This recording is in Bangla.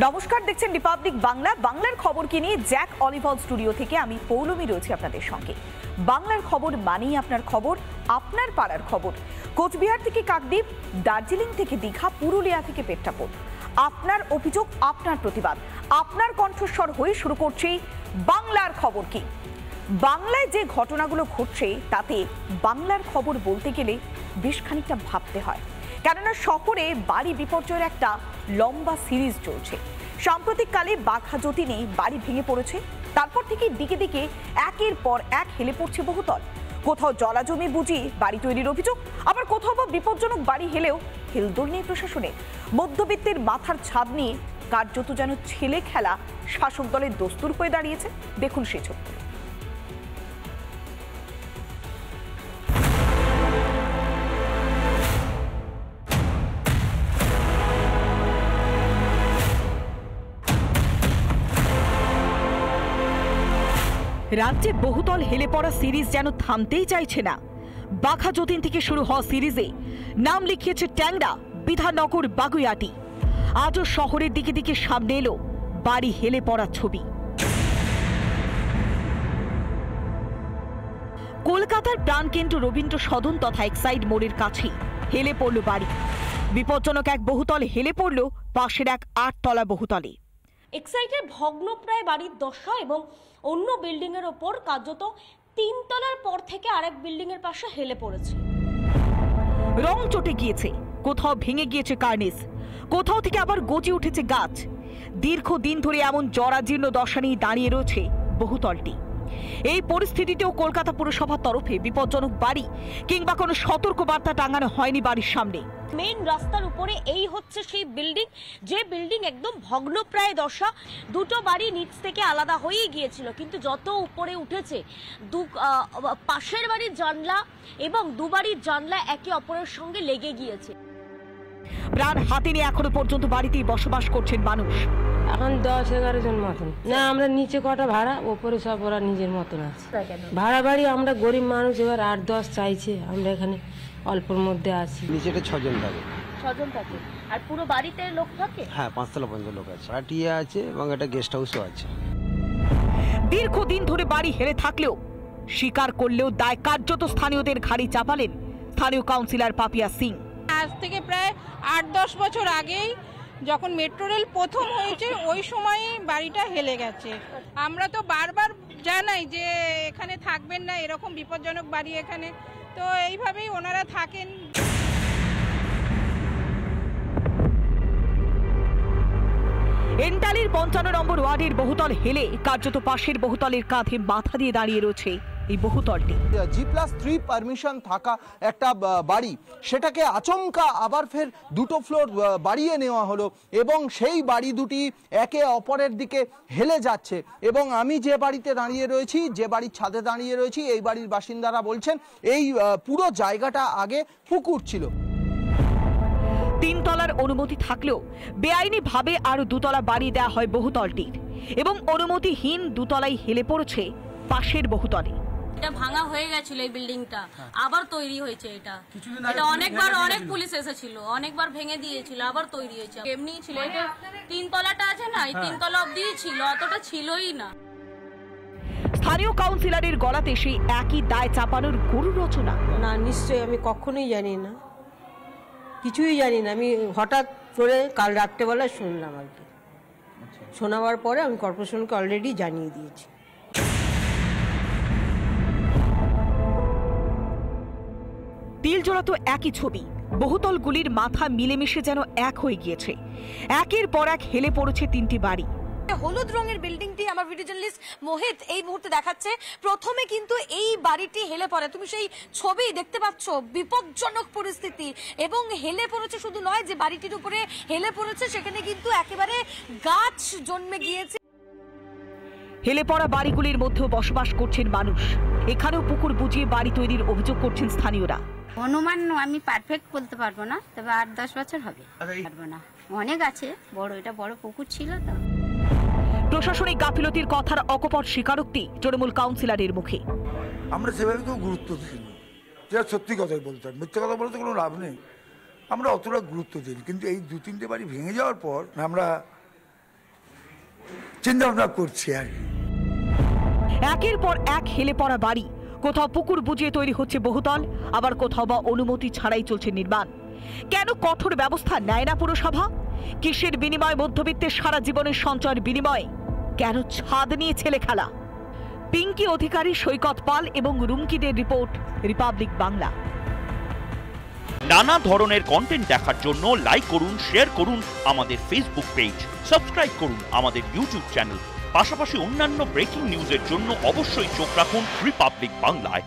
নমস্কার, দেখছেন রিপাবলিক বাংলা। বাংলার খবর কি নিয়ে জ্যাক অলিভল স্টুডিও থেকে আমি পৌলমী রয়েছি আপনাদের সঙ্গে। বাংলার খবর মানেই আপনার খবর, আপনার পাড়ার খবর। কোচবিহার থেকে কাকদ্বীপ, দার্জিলিং থেকে দীঘা, পুরুলিয়া থেকে পেট্টাপুর। আপনার অভিযোগ, আপনার প্রতিবাদ, আপনার কণ্ঠস্বর হয়ে শুরু করছি বাংলার খবর কি। বাংলায় যে ঘটনাগুলো ঘটছে তাতে বাংলার খবর বলতে গেলে বেশ খানিকটা ভাবতে হয়, কেননা শহরে বাড়ি বিপর্যয়ের একটা লম্বা সিরিজ চলছে। সাম্প্রতিককালে বাঘা যতীনে বাড়ি ভেঙে পড়েছে, তারপর থেকে দিকে দিকে একের পর এক হেলে পড়ছে বহুতল। কোথাও জলাজমি বুঝি বাড়ি তৈরির অভিযোগ, আবার কোথাও বা বিপজ্জনক বাড়ি হেলেও হেলদোল নেই প্রশাসনের। মধ্যবিত্তের মাথার ছাদ নিয়ে কার্যত যেন ছেলে খেলা শাসক দলের দস্তুর হয়ে দাঁড়িয়েছে। দেখুন সে ছবি। রাজ্যে বহুতল হেলে পড়া সিরিজ যেন থামতেই চাইছে না। বাঘা যতীন থেকে শুরু হওয়া সিরিজে নাম লিখিয়েছে ট্যাংরা, বিধাননগর, বাগুইআটি। আজও শহরের দিকে দিকে সামনে এলো বাড়ি হেলে পড়ার ছবি। কলকাতার প্রাণকেন্দ্র রবীন্দ্র সদন তথা এক্সাইড মোড়ের কাছে হেলে পড়ল বাড়ি। বিপজ্জনক এক বহুতল হেলে পড়ল পাশের এক 8তলা বহুতলে। এক্সাইটের ভগ্নপ্রায় বাড়ির দশা এবং অন্য বিল্ডিং এর ওপর কার্যত 3 তলার পর থেকে আরেক বিল্ডিং এর পাশে হেলে পড়েছে। রং চটে গিয়েছে, কোথাও ভেঙে গিয়েছে কার্নিস, কোথাও থেকে আবার গজে উঠেছে গাছ। দীর্ঘদিন ধরে এমন জরাজীর্ণ দশা নিয়ে দাঁড়িয়ে রয়েছে বহুতলটি। এই পরিস্থিতিতেও কলকাতা পুরসভার তরফে বিপজ্জনক বাড়ি কিংবা কোনো সতর্ক বার্তা টাঙানো হয়নি বাড়ির সামনে। মেইন রাস্তার উপরে এই হচ্ছে সেই বিল্ডিং, যে বিল্ডিং একদম ভগ্নপ্রায় দশা। দুটো বাড়ি নিচ থেকে আলাদা হয়েই গিয়েছিল, কিন্তু যত উপরে উঠেছে পাশের বাড়ির জানলা এবং দু বাড়ির জানলা একে অপরের সঙ্গে লেগে গিয়েছে। প্রাণ হাতে নিয়ে এখনো পর্যন্ত বাড়িতেই বসবাস করছেন মানুষ। এখন 10-11 জন মতন না, আমরা নিচে কটা ভাড়া, ওপরে সব ওরা নিজের মতন আছে। ভাড়া বাড়ি, আমরা গরিব মানুষ, এবার 8-10 চাইছে, আমরা এখানে অল্পর মধ্যে আছি। নিচেটা 6 জন থাকে। 6 জন থাকে। আর পুরো বাড়িতে লোক থাকে? হ্যাঁ, 5 তলা পর্যন্ত লোক আছে। ভাড়াটিয়া আছে এবং একটা গেস্ট হাউসও আছে। দীর্ঘদিন ধরে বাড়ি হেরে থাকলেও, স্বীকার করলেও দায় কার্যত স্থানীয়দের ঘাড়ি চাপালেন স্থানীয় কাউন্সিলর পাপিয়া সিং। আজ থেকে প্রায় 8-10 বছর আগেই যখন মেট্রো রেল প্রথম হয়েছে ওই সময়ই বাড়িটা হেলে গেছে। আমরা তো বারবার জানাই যে এখানে থাকবেন না, এরকম বিপজ্জনক বাড়ি এখানে, তো এইভাবেই ওনারা থাকেন। এন্টালির 55 নম্বর ওয়ার্ডের বহুতল হেলে কার্যত পাশের বহুতলের কাঁধে মাথা দিয়ে দাঁড়িয়ে রয়েছে এই বহুতলটি। G+3 পারমিশন থাকা একটা বাড়ি, সেটাকে আচমকা আবার ফের 2টো ফ্লোর বাড়িয়ে নেওয়া হলো এবং সেই বাড়ি দুটি একে অপরের দিকে হেলে যাচ্ছে। এবং আমি যে বাড়িতে দাঁড়িয়ে রয়েছি, যে বাড়ির ছাদে দাঁড়িয়ে রয়েছি, এই বাড়ির বাসিন্দারা বলছেন এই পুরো জায়গাটা আগে পুকুর ছিল। 3 তলার অনুমতি থাকলেও বেআইনি ভাবে আরো 2তলা বাড়ি দেওয়া হয় বহুতলটির, এবং অনুমতিহীন 2তলাই হেলে পড়েছে পাশের বহুতলে। এটা ভাঙা হয়ে গেছিল, এই বিল্ডিংটা আবার তৈরি হয়েছে। এটা অনেকবার অনেক পুলিশ এসেছিল, অনেকবার ভেঙে দিয়েছিল, আবার তৈরি হয়েছে। এমনি ছিল, এটা 3 তলাটা আছে না, এই 3 তলা অবধি ছিল, অতটা ছিলই না। স্থানীয় কাউন্সিলরের গলাতে সেই একই দায় চাপানোর গরু রচনা। না, নিশ্চয়ই আমি কখনোই জানি না, কিছুই জানি না। আমি হঠাৎ করে কাল রাত্রেবেলা শুনলাম আর কি। শোনাবার পরে আমি কর্পোরেশনকে অলরেডি জানিয়ে দিয়েছি। তিলজোড়া তো একই ছবি, বহুতলগুলির মাথা মিলেমিশে যেন এক হয়ে গিয়েছে। একের পর এক হেলে পড়েছে 3টি বাড়ি। হলুদ রঙের বিল্ডিংটি আমার ভিডিও জার্নালিস্ট মোহিত এই মুহূর্তে দেখাচ্ছে। প্রথমে কিন্তু এই বাড়িটি হেলে পড়ে, তুমি সেই ছবি দেখতে পাচ্ছ, বিপজ্জনক পরিস্থিতি। এবং হেলে পড়েছে শুধু নয়, যে বাড়িটির উপরে হেলে পড়েছে সেখানে কিন্তু একেবারে গাছ জন্মে গিয়েছে। হেলে পড়া বাড়িগুলির মধ্যেও বসবাস করছেন মানুষ। এখানেও পুকুর বুঝিয়ে বাড়ি তৈরির অভিযোগ করছেন স্থানীয়রা। অনুমান আমি পারফেক্ট বলতে পারবো না, তবে 8-10 বছর হবে। পারবো না, অনেক আছে, বড়, এটা বড় পুকুর ছিল তো। প্রশাসনিক গাফিলতির কথার অকপট স্বীকারোক্তি তৃণমূল কাউন্সিলরের মুখে। আমরা সেভাবে কেউ গুরুত্ব দিই, যেটা সত্যি কথাই বলতে হয়, মিথ্যে কথা বলতে কোনো লাভ নেই। আমরা অতটা গুরুত্ব দিই, কিন্তু এই 2-3টে বাড়ি ভেঙে যাওয়ার পর আমরা চিন্তা ভাবনা করছি আর কি। একের পর এক হেলে পড়া বাড়ি, কোথাও পুকুর বুজিয়ে তৈরি হচ্ছে বহুতল, আবার কোথাও বা অনুমতি ছাড়াই চলছে নির্মাণ। কেন কঠোর ব্যবস্থা নেয় না পুরসভা? কিসের বিনিময়? মধ্যবিত্তের সারা জীবনের সঞ্চয়ের বিনিময়ে কেন ছাদ নিয়ে ছেলে খেলা? পিঙ্কি অধিকারী, সৈকত পাল এবং রুমকিদের রিপোর্ট, রিপাবলিক বাংলা। নানা ধরনের কন্টেন্ট দেখার জন্য লাইক করুন, শেয়ার করুন আমাদের ফেসবুক পেজ, সাবস্ক্রাইব করুন আমাদের ইউটিউব চ্যানেল। পাশাপাশি অন্যান্য ব্রেকিং নিউজের জন্য অবশ্যই চোখ রাখুন রিপাবলিক বাংলায়।